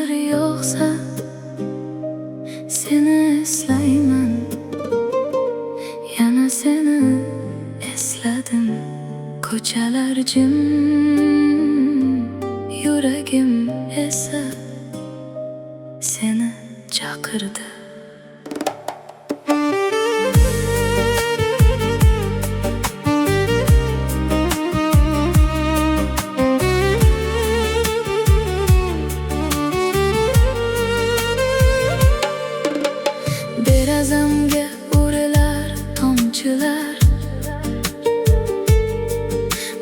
Yomg'ir yog'sa seni eslayman, yana seni esladim. Ko'chalar jim, yuragim esa seni chaqirdi. Derazamga urilar tomchilar,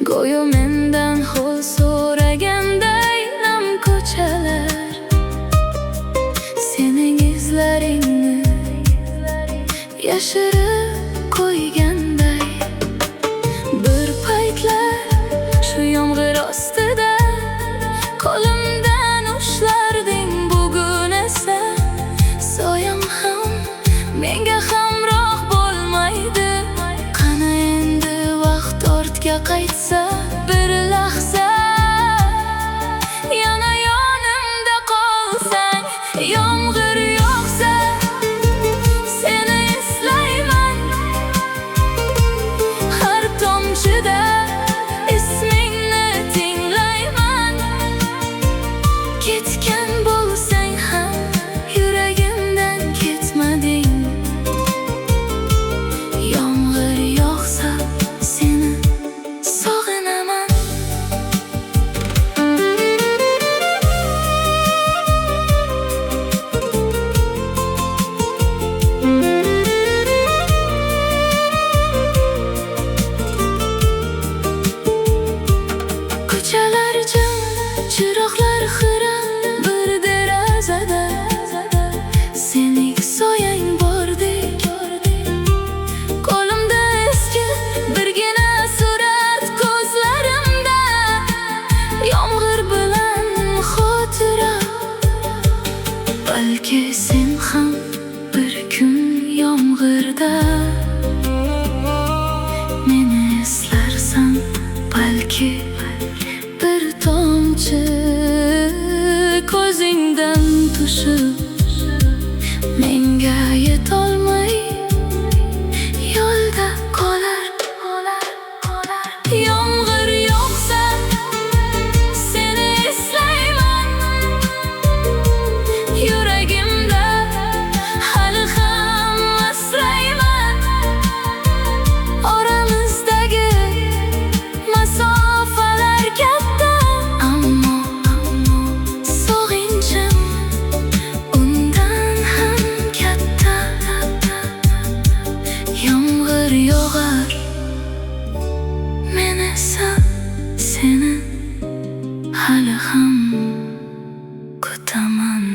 go'yo mendan ho'l so'raganday nam ko'chalar. Sening izlaringni yashirib qo'yganday, bir paytlar shu yomg'ir ostida qo'limdan ushlarding. Bugun esa soyam ham menga hamroh bo'lmaydi. Qani endi vaqt ortga qaytsa bir lahza, yana yonimda qolsang. Yomg'ir yog'sa seni eslayman, har tomchida ismingni tinglayman. Ketgan bo'lsang ham yuragimdan ketmading. Yomg'ir yog'sa seni sog'inaman. Ko'chalar jim, chiroqlar xira, bir derazada sening soyang bordek. Qo'limda eski birgina surat, ko'zlarimda yomg'ir bilan xotira. Balki sen ham bir kun yomg'irda meni eslarsan. Balki bir tomchi ko'zingdan tushib menga yetolmay yo'lda qolar. Yomg'ir yog'sa seni eslayman, yuragimda hali ham asrayman. Oramizdagi masofalar katta, ammo sog'inchim undan ham katta. Yomg'ir yog'ar, men esa seni hali ham kutaman.